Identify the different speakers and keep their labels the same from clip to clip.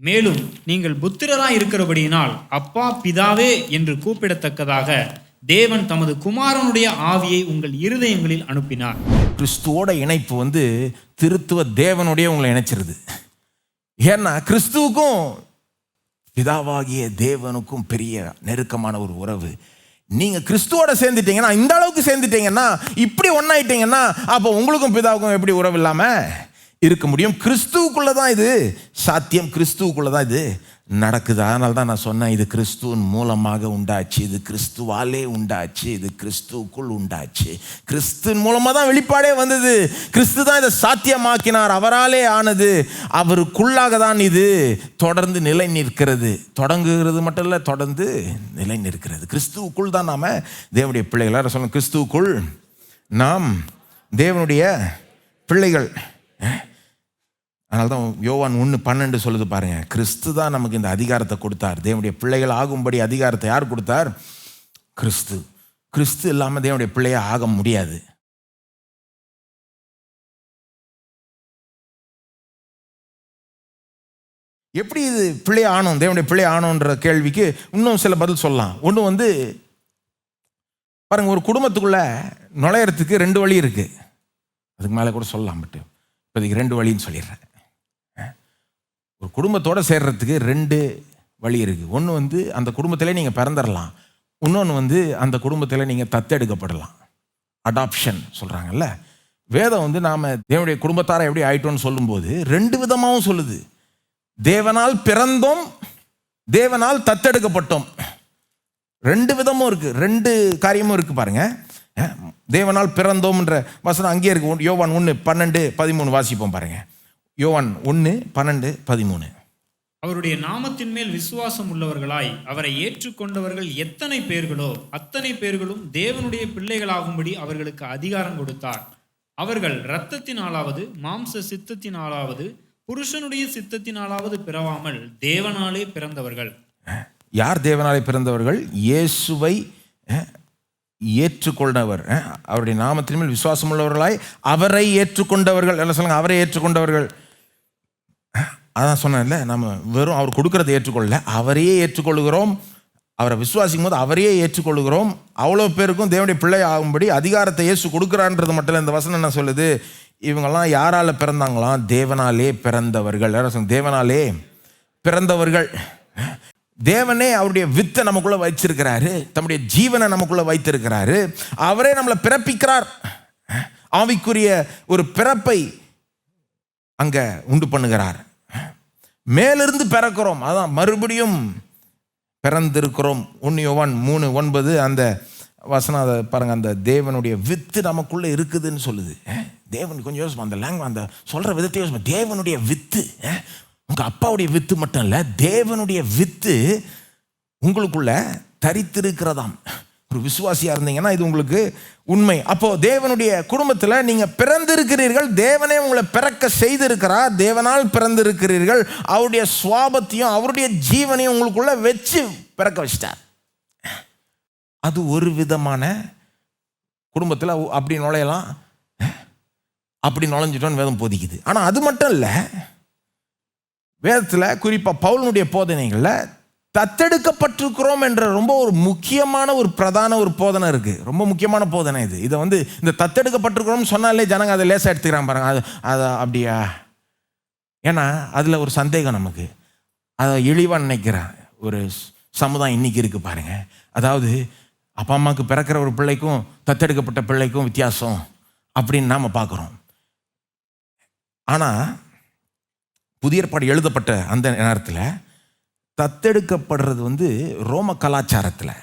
Speaker 1: மேலும் நீங்கள் புத்திரராய் இருக்கிறபடியினால் அப்பா பிதாவே என்று கூப்பிடத்தக்கதாக தேவன் தமது குமாரனுடைய ஆவியை உங்கள் இருதயங்களில் அனுப்பினார்.
Speaker 2: கிறிஸ்துவோட இணைப்பு திருத்துவ தேவனுடைய உங்களை இணைச்சிருது. ஏன்னா கிறிஸ்துவுக்கும் பிதாவாகிய தேவனுக்கும் பெரிய நெருக்கமான ஒரு உறவு. நீங்க கிறிஸ்துவோட சேர்ந்துட்டீங்கன்னா, இந்த அளவுக்கு சேர்ந்துட்டீங்கன்னா, இப்படி ஒன்னாயிட்டீங்கன்னா, அப்போ உங்களுக்கும் பிதாவுக்கும் எப்படி உறவு இல்லாம இருக்க முடியும்? கிறிஸ்துவுக்குள்ளதான் இது சாத்தியம், கிறிஸ்துவுக்குள்ளதான் இது நடக்குது. அதனால தான் நான் சொன்னேன், இது கிறிஸ்துவின் மூலமாக உண்டாச்சு, இது கிறிஸ்துவாலே உண்டாச்சு, இது கிறிஸ்துவுக்குள் உண்டாச்சு. கிறிஸ்துவின் மூலமாக தான் வெளிப்பாடே வந்தது. கிறிஸ்து தான் இதை சாத்தியமாக்கினார், அவராலே ஆனது, அவருக்குள்ளாக தான் இது தொடர்ந்து நிலை நிற்கிறது. தொடங்குகிறது மட்டும் இல்லை, தொடர்ந்து நிலை நிற்கிறது. கிறிஸ்துவுக்குள் தான் நாம் தேவனுடைய பிள்ளைகள். சொல்லணும், கிறிஸ்துவுக்குள் நாம் தேவனுடைய பிள்ளைகள். அதனால தான் யோவான் 1:12 சொல்லுது பாருங்க, கிறிஸ்து தான் நமக்கு இந்த அதிகாரத்தை கொடுத்தார். தேவனுடைய பிள்ளைகள் ஆகும்படி அதிகாரத்தை யார் கொடுத்தார்? கிறிஸ்து. கிறிஸ்து இல்லாமல் தேவனுடைய பிள்ளையை ஆக முடியாது. எப்படி இது பிள்ளை ஆனோம், தேவனுடைய பிள்ளை ஆனோன்ற கேள்விக்கு இன்னும் சில பதில் சொல்லலாம். ஒன்று பாருங்க, ஒரு குடும்பத்துக்குள்ள நுழையறதுக்கு 2 வழி இருக்கு. அதுக்கு மேலே கூட சொல்லலாம், பட் இப்போதைக்கு 2 வழின்னு சொல்லிடுறேன். ஒரு குடும்பத்தோடு சேர்றதுக்கு 2 வழி இருக்குது. ஒன்று அந்த குடும்பத்திலே நீங்கள் பிறந்துடலாம். இன்னொன்று அந்த குடும்பத்தில் நீங்கள் தத்தெடுக்கப்படலாம். அடாப்ஷன் சொல்கிறாங்கல்ல. வேதம் நாம் தேவனுடைய குடும்பத்தாரை எப்படி ஆயிட்டோன்னு சொல்லும்போது 2 விதமாகவும் சொல்லுது. தேவனால் பிறந்தோம், தேவனால் தத்தெடுக்கப்பட்டோம். 2 விதமும் இருக்குது, 2 காரியமும் இருக்குது பாருங்க. தேவனால் பிறந்தோம்ன்ற வசனம் அங்கேயே இருக்கு. யோவான் 1:12-13 வாசிப்போம் பாருங்க. யோவான் 1:12-13.
Speaker 1: அவருடைய நாமத்தின் மேல் விசுவாசம் உள்ளவர்களாய் அவரை ஏற்றுக்கொண்டவர்கள் எத்தனை பேர்களோ அத்தனை பேர்களும் தேவனுடைய பிள்ளைகளாகும்படி அவர்களுக்கு அதிகாரம் கொடுத்தார். அவர்கள் இரத்தத்தினாலாவது மாம்ச சித்தத்தினாலாவது புருஷனுடைய சித்தத்தினாலாவது பிறவாமல் தேவனாலே பிறந்தவர்கள்.
Speaker 2: யார் தேவனாலே பிறந்தவர்கள்? இயேசுவை ஏற்றுக்கொண்டவர், அவருடைய நாமத்தின் மேல் விசுவாசம் உள்ளவர்களாய் அவரை ஏற்றுக்கொண்டவர்கள். என்ன சொல்லுங்க? அவரை ஏற்றுக்கொண்டவர்கள். அதான் சொன்னேன்ல, நம்ம வெறும் அவர் கொடுக்கறதை ஏற்றுக்கொள்ளல, அவரையே ஏற்றுக்கொள்கிறோம். அவரை விசுவாசிக்கும் போது அவரையே ஏற்றுக்கொள்கிறோம். அவ்வளோ பேருக்கும் தேவனுடைய பிள்ளை ஆகும்படி அதிகாரத்தை இயேசு கொடுக்குறான்றது மட்டும் இல்லை. இந்த வசனம் என்ன சொல்லுது? இவங்கெல்லாம் யாரால பிறந்தாங்களாம்? தேவனாலே பிறந்தவர்கள். தேவனாலே பிறந்தவர்கள். தேவனே அவருடைய வித்தை நமக்குள்ள வைச்சிருக்கிறாரு, தம்முடைய ஜீவனை நமக்குள்ள வைத்திருக்கிறாரு. அவரே நம்மளை பிறப்பிக்கிறார். ஆவிக்குரிய ஒரு பிறப்பை அங்க உண்டு பண்ணுகிறார். மேலிருந்து பிறக்கிறோம், அதான் மறுபடியும் பிறந்திருக்கிறோம். 1 யோவான் 3:9 அந்த வசனம் அதை பாருங்க. அந்த தேவனுடைய வித்து நமக்குள்ள இருக்குதுன்னு சொல்லுது. தேவன் கொஞ்சம் யோசிப்போம், அந்த லாங்குவேஜ், அந்த சொல்ற விதத்தை யோசிப்போம். தேவனுடைய வித்து, உங்க அப்பாவுடைய வித்து மட்டும் இல்ல, தேவனுடைய வித்து உங்களுக்குள்ள தரித்திருக்கிறதாம். ஒரு விசுவாசியா இருந்தீங்கன்னா இது உங்களுக்கு உண்மை. அப்போ தேவனுடைய குடும்பத்தில் நீங்க பிறந்திருக்கிறீர்கள். தேவனே உங்களை பிறக்க செய்திருக்கிறார். தேவனால் பிறந்திருக்கிறீர்கள். அவருடைய சுவாபத்தையும் அவருடைய ஜீவனையும் உங்களுக்குள்ள வச்சு பிறக்க வச்சிட்டார். அது ஒரு விதமான குடும்பத்தில் அப்படி நுழையலாம், அப்படி நுழைஞ்சிட்டோன்னு வேதம் போதிக்குது. ஆனால் அது மட்டும் இல்லை, வேதத்தில் குறிப்பாக பவுலுடைய போதனைகளில் தத்தெடுக்கப்பட்டிருக்கிறோம் என்ற ரொம்ப ஒரு முக்கியமான ஒரு பிரதான ஒரு போதனை இருக்குது. ரொம்ப முக்கியமான போதனை இது. இதை இந்த தத்தெடுக்கப்பட்டிருக்கிறோம் சொன்னாலே ஜனங்க அதை லேசாக எடுத்துக்கிறாங்க பாருங்க. அது அப்படியா? ஏன்னா அதில் ஒரு சந்தேகம் நமக்கு, அதை இழிவாக நினைக்கிற ஒரு சமுதாயம் இன்னைக்கு இருக்குது பாருங்க. அதாவது அப்பா அம்மாவுக்கு பிறக்கிற ஒரு பிள்ளைக்கும் தத்தெடுக்கப்பட்ட பிள்ளைக்கும் வித்தியாசம் அப்படின்னு நாம் பார்க்குறோம். ஆனால் புதிய ஏற்பாடு எழுதப்பட்ட அந்த நேரத்தில் தத்தெடுக்கப்படுறது ரோம கலாச்சாரத்தில்,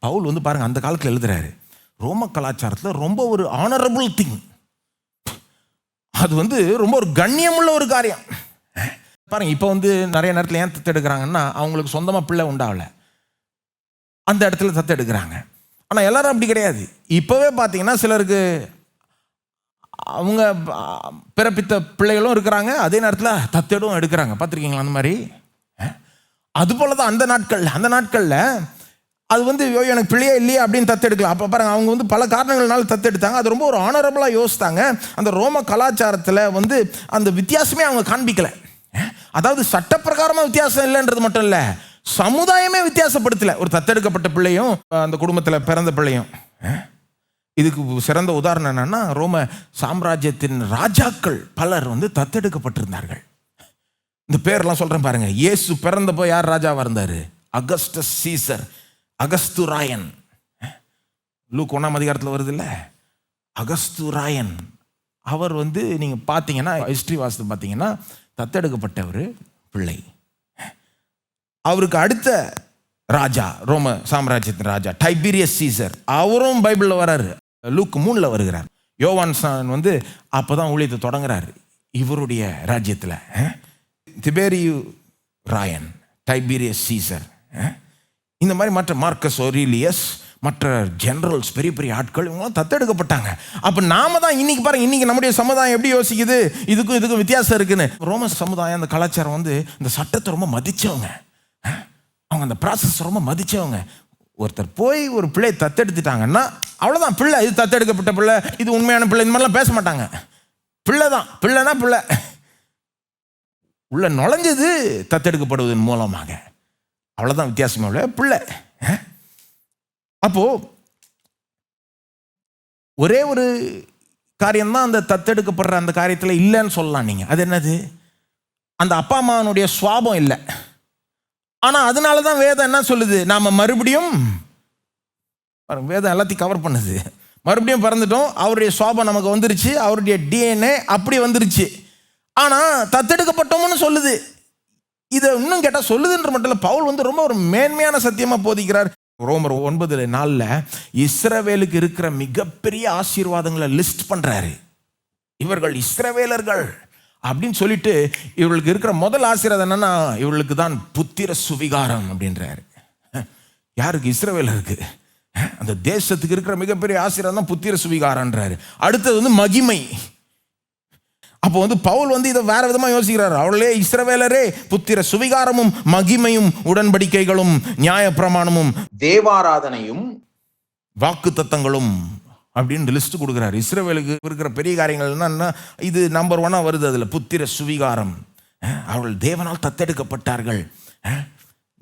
Speaker 2: பவுல் பாருங்க அந்த காலத்தில் எழுதுறாரு, ரோம கலாச்சாரத்தில் ரொம்ப ஒரு ஆனரபிள் திங். அது ரொம்ப ஒரு கண்ணியமுள்ள ஒரு காரியம். பாருங்க, இப்போ நிறைய நேரத்தில் ஏன் தத்தெடுக்கிறாங்கன்னா அவங்களுக்கு சொந்தமாக பிள்ளை உண்டாகலை, அந்த இடத்துல தத்தெடுக்கிறாங்க. ஆனால் எல்லாரும் அப்படி கிடையாது. இப்போவே பார்த்தீங்கன்னா சிலருக்கு அவங்க பிறப்பித்த பிள்ளைகளும் இருக்கிறாங்க, அதே நேரத்தில் தத்தெடும் எடுக்கிறாங்க. பார்த்துருக்கீங்களா அந்த மாதிரி? அதுபோல தான் அந்த நாட்களில் அது எனக்கு பிள்ளையே இல்லையே அப்படின்னு தத்தெடுக்கலாம். அப்போ பாருங்க, அவங்க பல காரணங்கள்னால தத்தெடுத்தாங்க. அது ரொம்ப ஒரு ஆனரபிளாக யோசித்தாங்க. அந்த ரோம கலாச்சாரத்தில் அந்த வித்தியாசமே அவங்க காண்பிக்கலை. அதாவது சட்டப்பிரகாரமாக வித்தியாசம் இல்லைன்றது மட்டும் இல்லை, சமுதாயமே வித்தியாசப்படுத்தலை. ஒரு தத்தெடுக்கப்பட்ட பிள்ளையும் அந்த குடும்பத்தில் பிறந்த பிள்ளையும். இதுக்கு சிறந்த உதாரணம் என்னன்னா, ரோம சாம்ராஜ்யத்தின் ராஜாக்கள் பலர் வந்து தத்தெடுக்கப்பட்டிருந்தார்கள். இந்த பேர்லாம் சொல்கிறேன் பாருங்க. இயேசு பிறந்தப்போ யார் ராஜாவாக இருந்தார்? Augustus Caesar, அகஸ்துராயன். லூக் 1ஆம் அதிகாரத்தில் வருது இல்லை, அகஸ்துராயன். அவர் வந்து நீங்கள் பார்த்தீங்கன்னா, ஹிஸ்ட்ரி வாசித்து பார்த்தீங்கன்னா தத்தெடுக்கப்பட்ட ஒரு பிள்ளை. அவருக்கு அடுத்த ராஜா, ரோம சாம்ராஜ்யத்தின் ராஜா டைபீரியஸ் சீசர், அவரும் பைபிளில் வராரு, லூக் 3ல் வருகிறார். யோவான் வந்து அப்போ தான் ஊழியத்தை தொடங்குறாரு இவருடைய ராஜ்யத்தில். திபேரியு ராயன், டைபீரியஸ் சீசர், இந்த மாதிரி மற்ற மார்க்கஸ் ஒரீலியஸ், மற்ற ஜெனரல்ஸ், பெரிய பெரிய ஆட்கள், இவங்களாம் தத்தெடுக்கப்பட்டாங்க. அப்போ நாம தான் இன்னைக்கு பாருங்க, இன்னைக்கு நம்முடைய சமுதாயம் எப்படி யோசிக்குது, இதுக்கும் வித்தியாசம் இருக்குன்னு. ரோம சமுதாயம், அந்த கலாச்சாரம் வந்து இந்த சட்டத்தை ரொம்ப மதிச்சவங்க, அவங்க அந்த ப்ராசஸ் ரொம்ப மதிச்சவங்க. ஒருத்தர் போய் ஒரு பிள்ளை தத்தெடுத்துட்டாங்கன்னா அவ்வளோதான், பிள்ளை இது தத்தெடுக்கப்பட்ட பிள்ளை, இது உண்மையான பிள்ளை, இந்த மாதிரிலாம் பேச மாட்டாங்க. பிள்ளை தான், பிள்ளைனா பிள்ளை. உள்ள நுழைஞ்சது தத்தெடுக்கப்படுவதன் மூலமாக, அவ்வளோதான் வித்தியாசமே உள்ள பிள்ளை. அப்போ ஒரே ஒரு காரியம்தான் அந்த தத்தெடுக்கப்படுற அந்த காரியத்தில் இல்லைன்னு சொல்லலாம் நீங்கள். அது என்னது? அந்த அப்பா அம்மாவனுடைய சுவாபம் இல்லை. ஆனால் அதனால தான் வேதம் என்ன சொல்லுது, நாம் மறுபடியும், வேதம் எல்லாத்தையும் கவர் பண்ணுது, மறுபடியும் பிறந்துட்டோம், அவருடைய சுவாபம் நமக்கு வந்துருச்சு, அவருடைய டிஎன்ஏ அப்படி வந்துருச்சு. ஆனால் தத்தெடுக்கப்பட்டோம்னு சொல்லுது. இதை இன்னும் கேட்டால் சொல்லுதுன்ற மட்டும் இல்லை, பவுல் வந்து ரொம்ப ஒரு மேன்மையான சத்தியமாக போதிக்கிறார். ரோமர் 9:4 இஸ்ரவேலுக்கு இருக்கிற மிகப்பெரிய ஆசீர்வாதங்களை லிஸ்ட் பண்றாரு. இவர்கள் இஸ்ரவேலர்கள் அப்படின்னு சொல்லிட்டு இவர்களுக்கு இருக்கிற முதல் ஆசீர்வாதம் என்னன்னா, இவர்களுக்கு தான் புத்திர சுவிகாரம் அப்படின்றாரு. யாருக்கு? இஸ்ரவேலருக்கு. அந்த தேசத்துக்கு இருக்கிற மிகப்பெரிய ஆசீர்வாதம் தான் புத்திர சுவிகாரன்றாரு. அடுத்தது வந்து மகிமை. அப்போ வந்து பவுல் வந்து இதை வேற விதமாக யோசிக்கிறார். அவளே இஸ்ரவேலரே, புத்திர சுவிகாரமும் மகிமையும் உடன்படிக்கைகளும் நியாயப்பிரமாணமும் தேவாராதனையும் வாக்கு தத்தங்களும் அப்படின்னு லிஸ்ட் கொடுக்குறாரு. இஸ்ரவேலுக்கு இருக்கிற பெரிய காரியங்கள் என்னன்னா, இது நம்பர் 1 வருது. அதில் புத்திர சுவிகாரம். அவர்கள் தேவனால் தத்தெடுக்கப்பட்டார்கள்.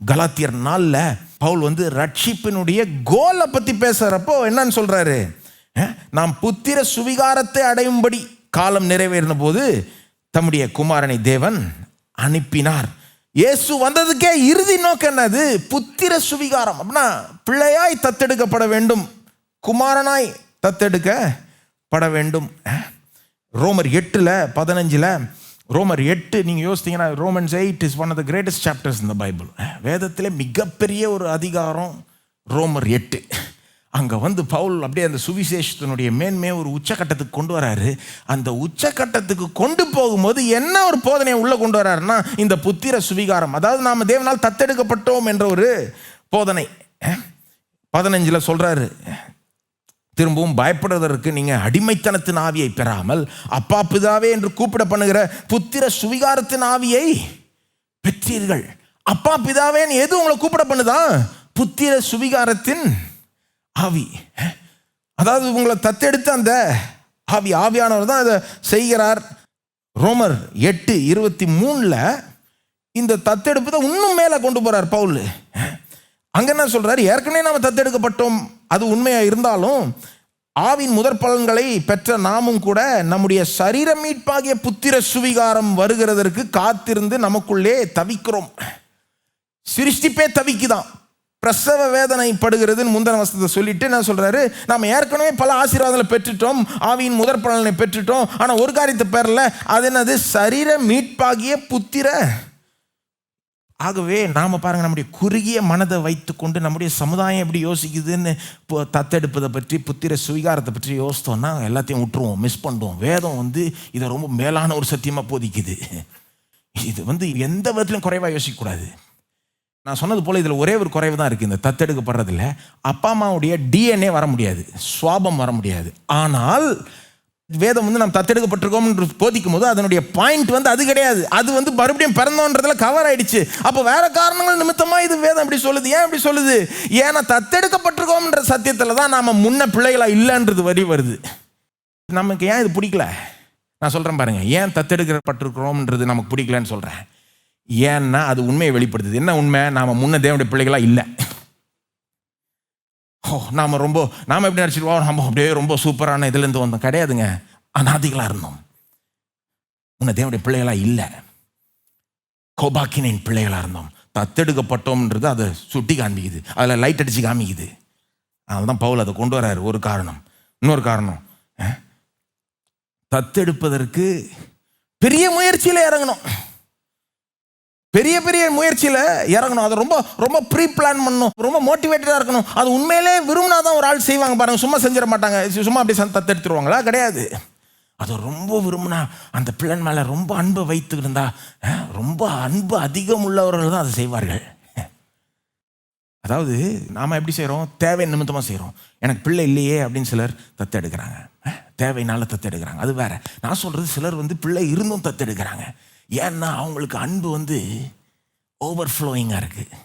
Speaker 2: கலாத்தியர் 4 பவுல் வந்து ரட்சிப்பினுடைய கோலை பற்றி பேசுகிறப்போ என்னன்னு சொல்றாரு, நாம் புத்திர சுவிகாரத்தை அடையும்படி காலம் நிறைவேறின போது தம்முடைய குமாரனை தேவன் அனுப்பினார். இயேசு வந்ததுக்கே இறுதி நோக்கம் என்னது? புத்திர சுவிகாரம். அப்படின்னா பிள்ளையாய் தத்தெடுக்கப்பட வேண்டும், குமாரனாய் தத்தெடுக்கப்பட வேண்டும். ரோமர் 8:15, ரோமர் 8 நீங்கள் யோசித்தீங்கன்னா, Romans 8 is one of the greatest chapters in the Bible. வேதத்திலே மிகப்பெரிய ஒரு அதிகாரம் ரோமர் 8. அங்கே வந்து பவுல் அப்படியே அந்த சுவிசேஷத்தினுடைய மேன்மையை ஒரு உச்சக்கட்டத்துக்கு கொண்டு வராரு. அந்த உச்சக்கட்டத்துக்கு கொண்டு போகும்போது என்ன ஒரு போதனையை உள்ளே கொண்டு வராருன்னா, இந்த புத்திர சுவிகாரம், அதாவது நாம் தேவனால் தத்தெடுக்கப்பட்டோம் என்ற ஒரு போதனை. 15 சொல்கிறாரு, திரும்பவும் பயப்படுவதற்கு நீங்கள் அடிமைத்தனத்தின் ஆவியை பெறாமல் அப்பா பிதாவே என்று கூப்பிட பண்ணுகிற புத்திர சுவிகாரத்தின் ஆவியை பெற்றீர்கள். அப்பா பிதாவேன்னு எது உங்களை கூப்பிட பண்ணுதான்? புத்திர சுவிகாரத்தின் ஆவி. அதாவது உங்களை தத்தெடுத்து அந்த ஆவியானவர் தான் அதை செய்கிறார். ரோமர் 8:23 இந்த தத்தெடுப்பு தான் இன்னும் மேலே கொண்டு போறார் பவுல். அங்க என்ன சொல்றாரு, ஏற்கனவே நாம் தத்தெடுக்கப்பட்டோம், அது உண்மையா இருந்தாலும் ஆவின் முதற் பலன்களை பெற்ற நாமும் கூட நம்முடைய சரீர மீட்பாகிய புத்திர சுவிகாரம் வருகிறதற்கு காத்திருந்து நமக்குள்ளே தவிக்கிறோம். சிருஷ்டிப்பே தவிக்குதான், பிரசவ வேதனை படுகிறதுன்னு முந்தின வசனத்தை சொல்லிட்டு என்ன சொல்றாரு, நாம் ஏற்கனவே பல ஆசீர்வாதங்களை பெற்றுட்டோம், ஆவியின் முதற் பலனை பெற்றுட்டோம், ஆனால் ஒரு காரியத்தை பெறல, அது என்னது? சரீர மீட்பாகிய புத்திர. ஆகவே நாம் பாருங்க, நம்முடைய குறுகிய மனதை வைத்துக்கொண்டு நம்முடைய சமுதாயம் எப்படி யோசிக்குதுன்னு இப்போ தத்தெடுப்பதை பற்றி, புத்திர சுவிகாரத்தை பற்றி யோசித்தோம்னா எல்லாத்தையும் விட்டுருவோம், மிஸ் பண்ணுவோம். வேதம் வந்து இதை ரொம்ப மேலான ஒரு சத்தியமாக போதிக்குது. இது வந்து எந்த விதத்திலும் குறைவாக யோசிக்கக்கூடாது. நான் சொன்னது போல் இதில் ஒரே ஒரு குறைவு தான் இருக்குது. இந்த தத்தெடுக்கப்படுறதில் அப்பா அம்மாவுடைய டிஎன்ஏ வர முடியாது, சுவாபம் வர முடியாது. ஆனால் வேதம் வந்து நம்ம தத்தெடுக்கப்பட்டிருக்கோம் என்று போதிக்கும் போது அதனுடைய பாயிண்ட் வந்து அது கிடையாது. அது வந்து மறுபடியும் பிறந்தோன்றதுல கவர் ஆயிடுச்சு. அப்போ வேற காரணங்கள் நிமித்தமாக இது வேதம் இப்படி சொல்லுது. ஏன் இப்படி சொல்லுது? ஏன்னா தத்தெடுக்கப்பட்டிருக்கோம்ன்ற சத்தியத்தில் தான் நாம் முன்ன பிள்ளைகளா இல்லைன்றது வரி வருது. நமக்கு ஏன் இது பிடிக்கல? நான் சொல்கிறேன் பாருங்க, ஏன் தத்தெடுக்கப்பட்டிருக்கிறோம்ன்றது நமக்கு பிடிக்கலன்னு சொல்கிறேன். ஏன்னா அது உண்மையை வெளிப்படுத்துது. என்ன உண்மை? நாம் முன்ன தேவனுடைய பிள்ளைகளாக இல்லை. நாம் எப்படி நினச்சிடுவோம், நம்ம அப்படியே ரொம்ப சூப்பரான இதுலேருந்து வந்தோம். கிடையாதுங்க, அநாதிகளாக இருந்தோம். முன்ன தேவனுடைய பிள்ளைகளாக இல்லை, கோபாக்கினின் பிள்ளைகளாக இருந்தோம். தத்தெடுக்கப்பட்டோம்ன்றது அதை சுட்டி காமிக்குது, அதில் லைட் அடித்து காமிக்குது. அதனால்தான் பவுல் அதை கொண்டு வர்றாரு. ஒரு காரணம். இன்னொரு காரணம், தத்தெடுப்பதற்கு பெரிய முயற்சியில் இறங்கணும். பெரிய பெரிய முயற்சியில் இறங்கணும். அதை ரொம்ப ரொம்ப ப்ரீ பிளான் பண்ணணும், ரொம்ப மோட்டிவேட்டடாக இருக்கணும். அது உண்மையிலே விரும்பினா தான் ஒரு ஆள் செய்வாங்க பாருங்க. சும்மா செஞ்சிட மாட்டாங்க. சும்மா அப்படியே தத்தெடுத்துருவாங்களா? கிடையாது. அதை ரொம்ப விரும்பினா, அந்த பிள்ளை மேலே ரொம்ப அன்பை வைத்துக்கிட்டு இருந்தா, ரொம்ப அன்பு அதிகம் உள்ளவர்கள் தான் அதை செய்வார்கள். அதாவது நாம் எப்படி செய்கிறோம்? தேவை நிமித்தமாக செய்கிறோம். எனக்கு பிள்ளை இல்லையே அப்படின்னு சிலர் தத்தெடுக்கிறாங்க. தேவையினால தத்தெடுக்கிறாங்க, அது வேற. நான் சொல்கிறது, சிலர் பிள்ளை இருந்தும் தத்தெடுக்கிறாங்க. ஏன்னா அவங்களுக்கு அன்பு ஓவர்ஃப்ளோயிங்காக இருக்குது,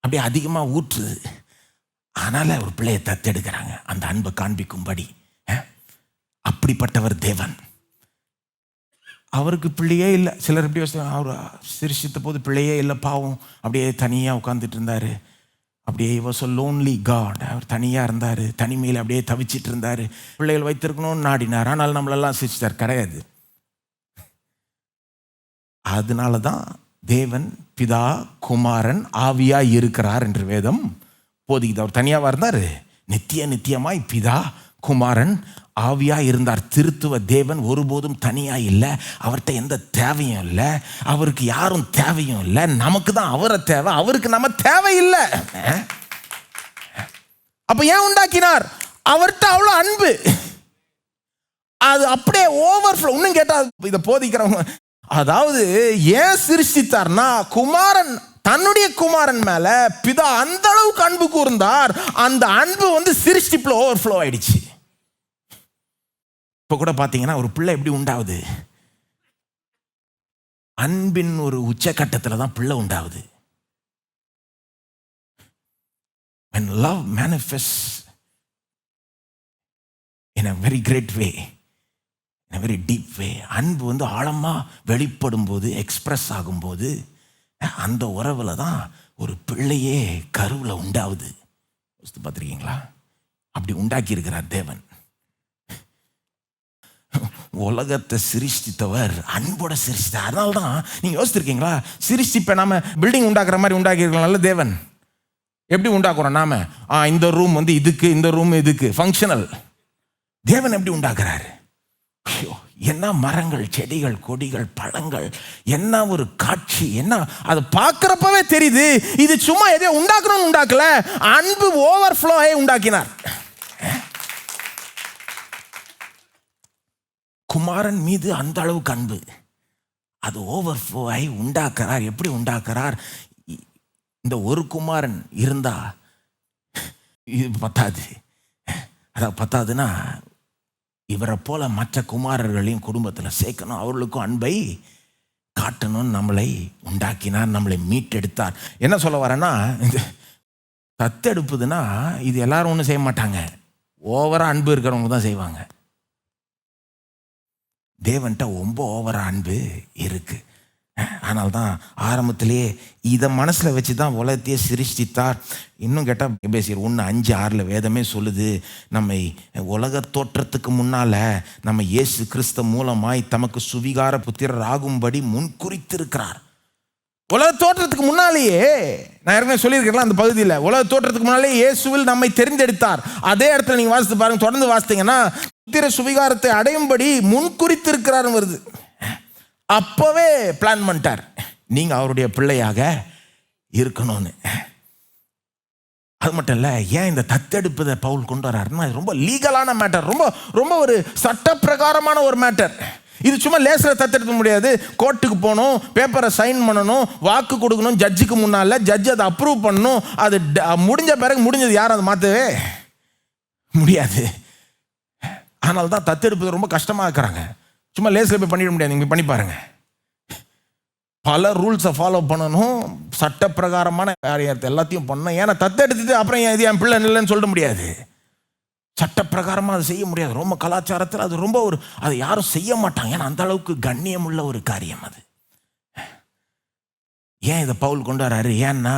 Speaker 2: அப்படியே அதிகமாக ஊற்றுது. அதனால் ஒரு பிள்ளையை தத்தெடுக்கிறாங்க, அந்த அன்பை காண்பிக்கும்படி. அப்படிப்பட்டவர் தேவன். அவருக்கு பிள்ளையே இல்லை. சிலர் எப்படி அவர் சிரிச்சித்த போது பிள்ளையே இல்லை, பாவம், அப்படியே தனியாக உட்காந்துட்டு இருந்தார். அப்படியே வாஸ் a lonely God. அவர் தனியாக இருந்தார், தனிமையில் அப்படியே தவிச்சிட்டு இருந்தார். பிள்ளைகள் வைத்திருக்கணும்னு நாடினார், ஆனால் நம்மளெல்லாம் சிரிச்சிட்டார். கிடையாது. அதனால தான் தேவன் பிதா குமாரன் ஆவியாய் இருக்கிறார் என்று வேதம் போதிக்குது. அவர் தனியாக இருந்தார், நித்தியமாய் பிதா குமாரன் ஆவியாக இருந்தார். திருத்துவ தேவன் ஒருபோதும் தனியாக இல்லை. அவர்கிட்ட எந்த தேவையும் இல்லை, அவருக்கு யாரும் தேவையும் இல்லை. நமக்கு தான் அவரை தேவை, அவருக்கு நம்ம தேவையில்லை. அப்போ ஏன் உண்டாக்கினார்? அவர்கிட்ட அவ்வளோ அன்பு, அது அப்படியே ஓவர்ஃப்ளோ. இன்னும் கேட்டால் இதை போதிக்கிறவங்க, அதாவது ஏன் சிருஷ்டித்தார்னா, குமாரன், தன்னுடைய குமாரன் மேல பிதா அந்த அளவுக்கு அன்பு கூர்ந்தார். அந்த அன்பு சிருஷ்டிப்புல ஓவர்ஃப்ளோ ஆயிடுச்சு. இப்போ கூட பார்த்தீங்கன்னா, ஒரு பிள்ளை எப்படி உண்டாகுது? அன்பின் ஒரு உச்சக்கட்டத்தில் தான் பிள்ளை உண்டாகுது. When love manifests in a very great way, in a very deep way, அன்பு ஆழமாக வெளிப்படும் போது, எக்ஸ்பிரஸ் ஆகும்போது, அந்த உறவில் தான் ஒரு பிள்ளையே கருவில் உண்டாகுது. பார்த்துருக்கீங்களா? அப்படி உண்டாக்கி இருக்கிறார் தேவன். உலகத்தை சிருஷ்டித்தவர் அன்போட சிருஷ்டித்தார். அதனால தான் நீங்கள் யோசிச்சிருக்கீங்களா, சிருஷ்டிப்பை நாம பில்டிங் உண்டாக்குற மாதிரி உண்டாக்கியிருக்கலாம்ல தேவன். எப்படி உண்டாக்குறோம் நாம? இந்த ரூம் இதுக்கு, இந்த ரூம் இதுக்கு, ஃபங்க்ஷனல். தேவன் எப்படி உண்டாக்குறாரு? என்ன மரங்கள், செடிகள், கொடிகள், பழங்கள், என்ன ஒரு காட்சி! என்ன அது பார்க்குறப்பவே தெரியுது, இது சும்மா எதையோ உண்டாக்கணும்னு உண்டாக்கல, அன்பு ஓவர்ஃப்ளோ ஆகி உண்டாக்கினார். குமாரன் மீது அந்த அளவுக்கு அன்பு, அது ஓவர்ஃப்ளோ ஆகி உண்டாக்குறார். எப்படி உண்டாக்குறார்? இந்த ஒரு குமாரன் இருந்தா இது பத்தாது. அதாவது பத்தாதுன்னா, இவரை போல மற்ற குமாரர்களையும் குடும்பத்தில் சேர்க்கணும், அவர்களுக்கும் அன்பை காட்டணும்னு நம்மளை உண்டாக்கினார், நம்மளை மீட்டெடுத்தார். என்ன சொல்ல வரேன்னா, இந்த தத்தெடுப்புதுன்னா இது எல்லாரும் ஒன்றும் செய்ய மாட்டாங்க, ஓவரா அன்பு இருக்கிறவங்க தான் செய்வாங்க. தேவன்கிட்ட ரொம்ப ஓவரா அன்பு இருக்கு. ஆனால் தான் ஆரம்பத்திலேயே இதை மனசில் வச்சு தான் உலகத்தையே சிருஷ்டித்தார். இன்னும் கேட்டால் எபேசியர் 1:5-6 வேதமே சொல்லுது, நம்மை உலக தோற்றத்துக்கு முன்னால் நம்ம இயேசு கிறிஸ்து மூலமாய் தமக்கு சுவிகார புத்திரர் ஆகும்படி முன்குறித்திருக்கிறார். உலக தோற்றத்துக்கு முன்னாலேயே, நான் ஏற்கனவே சொல்லியிருக்கேன் அந்த பகுதியில், உலக தோற்றத்துக்கு முன்னாலே இயேசுவில் நம்மை தெரிந்தெடுத்தார். அதே இடத்துல நீங்கள் வாசித்து பாருங்க, தொடர்ந்து வாசித்தீங்கன்னா, புத்திர சுவிகாரத்தை அடையும்படி முன்குறித்திருக்கிறார் வருது. அப்பவே பிளான் பண்ணிட்டார், நீங்க அவருடைய பிள்ளையாக இருக்கணும்னு. அது மட்டும் இல்லை, ஏன் இந்த தத்தெடுப்பதை பவுல் கொண்டு வர்றாருன்னா, ரொம்ப லீகலான மேட்டர், ரொம்ப ரொம்ப ஒரு சட்டப்பிரகாரமான ஒரு மேட்டர். இது சும்மா லேசில் தத்தெடுக்க முடியாது. கோர்ட்டுக்கு போகணும், பேப்பரை சைன் பண்ணணும், வாக்கு கொடுக்கணும் ஜட்ஜுக்கு முன்னால், ஜட்ஜ் அதை அப்ரூவ் பண்ணணும். அது முடிஞ்ச பிறகு முடிஞ்சது, யாரும் அதை மாற்றவே முடியாது. அதனால தான் தத்தெடுப்பது ரொம்ப கஷ்டமாக இருக்கிறாங்க. சும்மா லேசில் போய் பண்ணிட முடியாது. நீங்கள் பண்ணி பாருங்க, பல ரூல்ஸை ஃபாலோ பண்ணணும், சட்டப்பிரகாரமான காரியத்தை எல்லாத்தையும் பண்ணணும். ஏன்னா தத்தெடுத்துட்டு அப்புறம் இது என் பிள்ளை இல்லைன்னு சொல்ல முடியாது, சட்டப்பிரகாரமாக அதை செய்ய முடியாது. ரொம்ப கலாச்சாரத்தில் அது ரொம்ப அதை யாரும் செய்ய மாட்டாங்க, ஏன்னா அந்த அளவுக்கு கண்ணியம் உள்ள ஒரு காரியம் அது. ஏன் இதை பவுல் கொண்டு வராரு? ஏன்னா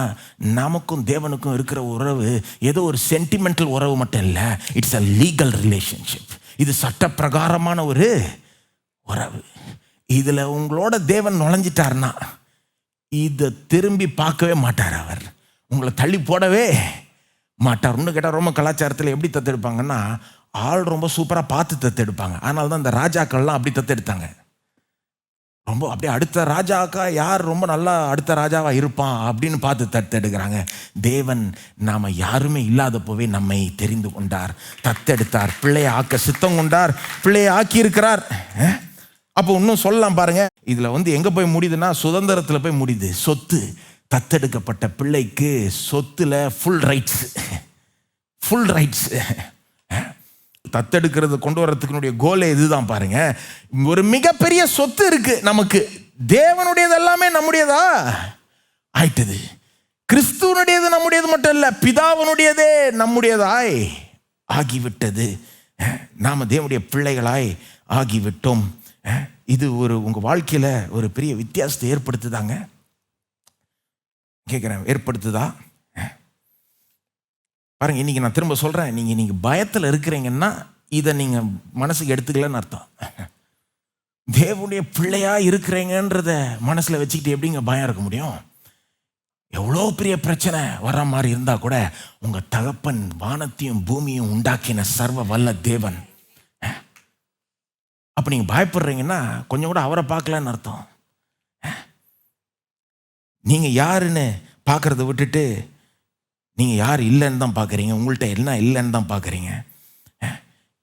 Speaker 2: நமக்கும் தேவனுக்கும் இருக்கிற உறவு ஏதோ ஒரு சென்டிமெண்டல் உறவு மட்டும் இல்லை, இட்ஸ் அ லீகல் ரிலேஷன்ஷிப். இது சட்டப்பிரகாரமான ஒரு உறவு. இதில் உங்களோட தேவன் நுழைஞ்சிட்டார்னா இதை திரும்பி பார்க்கவே மாட்டார். அவர் உங்களை தள்ளி போடவே மாட்டார். இன்னும் கேட்டால் ரோம கலாச்சாரத்தில் எப்படி தத்தெடுப்பாங்கன்னா, ஆள் ரொம்ப சூப்பராக பார்த்து தத்தெடுப்பாங்க. அதனால தான் இந்த ராஜாக்கள்லாம் அப்படி தத்தெடுத்தாங்க. ரொம்ப அப்படியே அடுத்த ராஜாக்கா யார் ரொம்ப நல்லா அடுத்த ராஜாவாக இருப்பான் அப்படின்னு பார்த்து தத்தெடுக்கிறாங்க. தேவன் நாம் யாருமே இல்லாதப்போவே நம்மை தெரிந்து கொண்டார், தத்தெடுத்தார், பிள்ளையை ஆக்க சித்தம் கொண்டார், பிள்ளையை ஆக்கி இருக்கிறார். அப்போ இன்னும் சொல்லலாம் பாருங்க, இதில் எங்கே போய் முடியுதுன்னா சுதந்திரத்தில் போய் முடியுது. சொத்து, தத்தெடுக்கப்பட்ட பிள்ளைக்கு சொத்தில் ஃபுல் ரைட்ஸ். தத்தெடுக்கிறது கொண்டு வர்றதுக்குனுடைய கோலே இதுதான் பாருங்க. ஒரு மிகப்பெரிய சொத்து இருக்கு நமக்கு. தேவனுடையது எல்லாமே நம்முடையதா ஆயிட்டது. கிறிஸ்துவனுடையது நம்முடையது மட்டும் இல்லை, பிதாவினுடையதே நம்முடையதாய் ஆகிவிட்டது. நாம தேவனுடைய பிள்ளைகளாய் ஆகிவிட்டோம். இது உங்க வாழ்க்கையில ஒரு பெரிய வித்தியாசத்தை ஏற்படுத்துதாங்க. கேட்குறேன், ஏற்படுத்துதா? பாருங்க, இன்னைக்கு நான் திரும்ப சொல்றேன், நீங்க பயத்தில் இருக்கிறீங்கன்னா இதை நீங்க மனசுக்கு எடுத்துக்கலன்னு அர்த்தம். தேவனுடைய பிள்ளையா இருக்கிறீங்கன்றத மனசுல வச்சுக்கிட்டு எப்படிங்க பயம் இருக்க முடியும்? எவ்வளோ பெரிய பிரச்சனை வர்ற மாதிரி இருந்தா கூட உங்க தகப்பன் வானத்தையும் பூமியும் உண்டாக்கின சர்வ வல்ல தேவன். அப்ப நீங்க பயப்படுறீங்கன்னா கொஞ்சம் கூட அவரை பார்க்கலன்னு அர்த்தம். நீங்க யாருன்னு பார்க்கறத விட்டுட்டு நீங்கள் யார் இல்லைன்னு தான் பார்க்குறீங்க, உங்கள்கிட்ட என்ன இல்லைன்னு தான் பார்க்குறீங்க.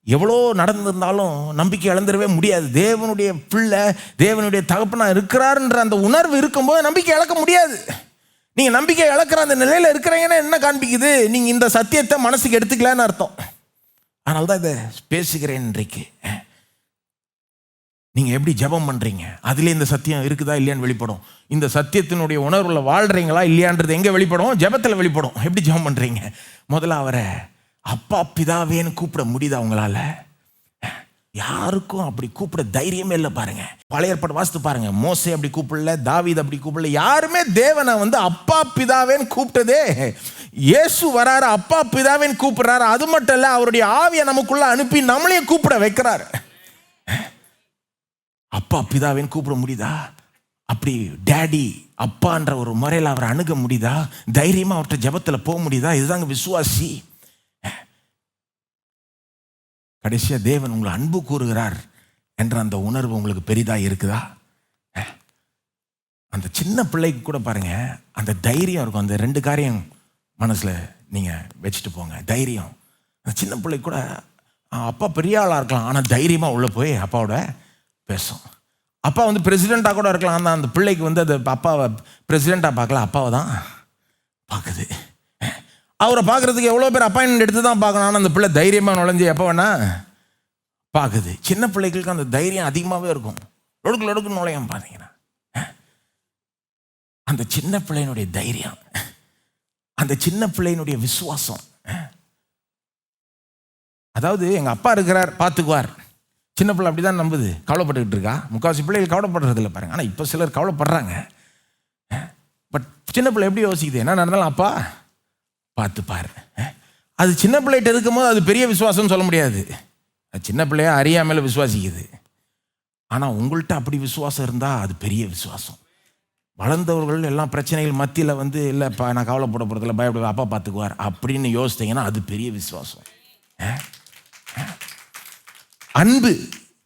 Speaker 2: எவ்வளோ நடந்திருந்தாலும் நம்பிக்கை இழந்துடவே முடியாது. தேவனுடைய பிள்ளை, தேவனுடைய தகப்பனாக இருக்கிறாருன்ற அந்த உணர்வு இருக்கும்போது நம்பிக்கை இழக்க முடியாது. நீங்கள் நம்பிக்கை இழக்கிற அந்த நிலையில் இருக்கிறீங்கன்னா என்ன காண்பிக்குது? நீங்கள் இந்த சத்தியத்தை மனசுக்கு எடுத்துக்கலான்னு அர்த்தம். அதனால தான் இதை பேசுகிறேன் இன்றைக்கு. நீங்கள் எப்படி ஜெபம் பண்ணுறீங்க, அதுலேயே இந்த சத்தியம் இருக்குதா இல்லையான்னு வெளிப்படும். இந்த சத்தியத்தினுடைய உணர்வுல வாழ்கிறீங்களா இல்லையான்றது எங்கே வெளிப்படும்? ஜெபத்தில் வெளிப்படும். எப்படி ஜெபம் பண்ணுறீங்க? முதல்ல அவரை அப்பா பிதாவேன்னு கூப்பிட முடியுதா உங்களால்? யாருக்கும் அப்படி கூப்பிட தைரியமே இல்லை பாருங்க. பழைய ஏற்பாடு வாசித்து பாருங்க, மோசே அப்படி கூப்பிடல, தாவீது அப்படி கூப்பிடல. யாருமே தேவனை அப்பா பிதாவேன்னு கூப்பிட்டதே. இயேசு வராரு, அப்பா பிதாவேன்னு கூப்பிடுறாரு. அது மட்டும் இல்லை, அவருடைய ஆவியை நமக்குள்ள அனுப்பி நம்மளையும் கூப்பிட வைக்கிறாரு. அப்பா பிதாவேன்னு கூப்பிட முடியுதா? அப்படி டேடி அப்பான்ற ஒரு முறையில் அவரை அணுக முடியுதா? தைரியமாக அவர்கிட்ட ஜெபத்தில் போக முடியுதா? இதுதாங்க விசுவாசி. கடைசியாக தேவன் உங்களை அன்பு கூறுகிறார் என்ற அந்த உணர்வு உங்களுக்கு பெரிதாக இருக்குதா? அந்த சின்ன பிள்ளைக்கு கூட பாருங்க, அந்த தைரியம் இருக்கும். அந்த 2 காரியம் மனசில் நீங்கள் வச்சுட்டு போங்க. தைரியம். அந்த சின்ன பிள்ளைக்கு கூட அப்பா பெரிய ஆளாக இருக்கலாம், ஆனால் தைரியமாக உள்ளே போய் அப்பாவோட பேசும். அப்பா பிரசிடெண்ட்டாக கூட இருக்கலாம், ஆனால் அந்த பிள்ளைக்கு அது அப்பாவை பிரசிடெண்ட்டாக பார்க்கல, அப்பாவை தான் பார்க்குது. அவரை பார்க்குறதுக்கு எவ்வளோ பேர் அப்பாயின்மெண்ட் எடுத்து தான் பார்க்கணும், ஆனால் அந்த பிள்ளை தைரியமாக நுழைஞ்சு எப்போ வேணா பார்க்குது. சின்ன பிள்ளைகளுக்கு அந்த தைரியம் அதிகமாகவே இருக்கும். லொடுக்கு நுழையும் பார்த்தீங்கன்னா, அந்த சின்ன பிள்ளையினுடைய தைரியம், அந்த சின்ன பிள்ளையினுடைய விசுவாசம். அதாவது எங்கள் அப்பா இருக்கிறார், பார்த்துக்குவார். சின்ன பிள்ளை அப்படி தான் நம்புது, கவலைப்பட்டுக்கிட்டு இருக்கா. முக்கால்வாசி பிள்ளைகள் கவலைப்படுறது இல்லை பாருங்க. ஆனால் இப்போ சிலர் கவலைப்படுறாங்க. பட் சின்ன பிள்ளை எப்படி யோசிக்குது? என்ன நடந்தாலும் அப்பா பார்த்துப்பார். அது சின்ன பிள்ளைகிட்ட இருக்கும்போது அது பெரிய விசுவாசம்னு சொல்ல முடியாது. அது சின்ன பிள்ளையா அறியாமல் விசுவாசிக்குது. ஆனால் உங்கள்கிட்ட அப்படி விசுவாசம் இருந்தால் அது பெரிய விசுவாசம். வளர்ந்தவர்கள் எல்லாம் பிரச்சனைகள் மத்தியில் இல்லைப்பா நான் கவலைப்பட போகிறதில்ல, பயப்பட, அப்பா பார்த்துக்குவார் அப்படின்னு யோசித்தீங்கன்னா அது பெரிய விசுவாசம். அன்பு,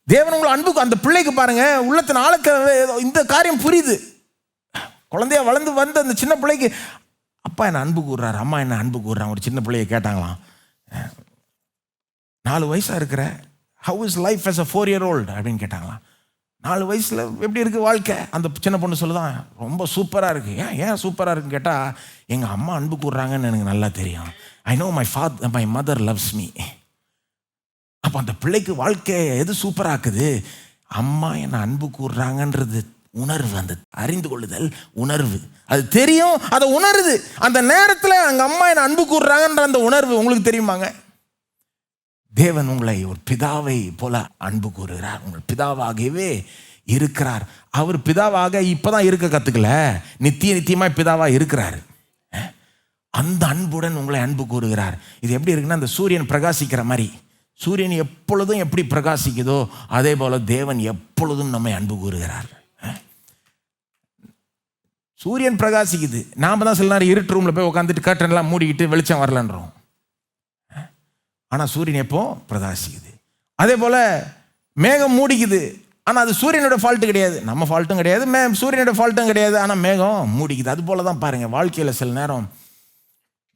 Speaker 2: தேவன் உங்களை அன்புக்கு அந்த பிள்ளைக்கு பாருங்க உள்ளத்தின் ஆழக்க இந்த காரியம் புரியுது. குழந்தைய வளர்ந்து வந்த அந்த சின்ன பிள்ளைக்கு அப்பா என்ன அன்பு கூறுறாரு, அம்மா என்ன அன்பு கூறுறாங்க. ஒரு சின்ன பிள்ளைய கேட்டாங்களாம், 4 வயசாக இருக்கிற, how is life as a 4-year-old அப்படின்னு கேட்டாங்களாம். 4 வயசில் எப்படி இருக்குது வாழ்க்கை? அந்த சின்ன பொண்ணு சொல்லுதான், ரொம்ப சூப்பராக இருக்குது. ஏன் சூப்பராக இருக்குன்னு கேட்டால், எங்கள் அம்மா அன்பு கூறுறாங்கன்னு எனக்கு நல்லா தெரியும். I know my mother loves me. அப்போ அந்த பிள்ளைக்கு வாழ்க்கை எது சூப்பராக்குது? அம்மா என்னை அன்பு கூறுறாங்கன்றது உணர்வு, அந்த அறிந்து கொள்ளுதல் உணர்வு. அது தெரியும், அதை உணருது. அந்த நேரத்தில் எங்கள் அம்மா என்னை அன்பு கூறுறாங்கன்ற அந்த உணர்வு உங்களுக்கு தெரியுமாங்க? தேவன் உங்களை ஒரு பிதாவை போல அன்பு கூறுகிறார். உங்கள் பிதாவாகவே இருக்கிறார். அவர் பிதாவாக இப்பதான் இருக்க கத்துக்கல, நித்தியமாய் பிதாவா இருக்கிறார். அந்த அன்புடன் உங்களை அன்பு கூறுகிறார். இது எப்படி இருக்குன்னா, அந்த சூரியன் பிரகாசிக்கிற மாதிரி, சூரியன் எப்பொழுதும் எப்படி பிரகாசிக்குதோ அதே போல தேவன் எப்பொழுதும் நம்மை அன்பு கூறுகிறார். சூரியன் பிரகாசிக்குது, நாம தான் சில நேரம் இருட்டு ரூம்ல போய் உட்காந்துட்டு கர்ட்டன்லாம் மூடிக்கிட்டு வெளிச்சம் வரலன்றோம். ஆனா சூரியன் எப்போ பிரகாசிக்குது. அதே போல மேகம் மூடிக்குது, ஆனா அது சூரியனோட ஃபால்ட்டு கிடையாது, நம்ம ஃபால்ட்டும் கிடையாது, சூரியனோட ஃபால்ட்டும் கிடையாது, ஆனா மேகம் மூடிக்குது. அது போல தான் பாருங்க, வாழ்க்கையில சில நேரம்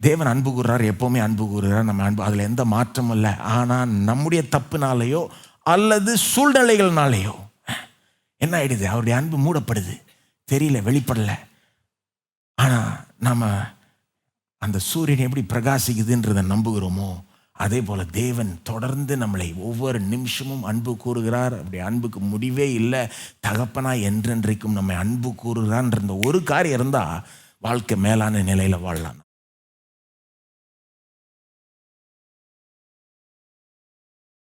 Speaker 2: தேவன் அன்பு கூறுறார், எப்பவுமே அன்பு கூறுகிறார். நம்ம அன்பு, அதுல எந்த மாற்றமும் இல்லை. ஆனா நம்முடைய தப்புனாலேயோ அல்லது சூழ்நிலைகள்னாலேயோ என்ன ஆயிடுது, அவருடைய அன்பு மூடப்படுது, தெரியல, வெளிப்படல. ஆனா நம்ம அந்த சூரியன் எப்படி பிரகாசிக்குதுன்றதை நம்புகிறோமோ அதே போல தேவன் தொடர்ந்து நம்மளை ஒவ்வொரு நிமிஷமும் அன்பு கூறுகிறார். அப்படி அன்புக்கு முடிவே இல்லை. தகப்பனா என்றென்றைக்கும் நம்மை அன்பு கூறுகிறான்ற ஒரு காரியம் இருந்தா வாழ்க்கை மேலான நிலையில வாழலாம்.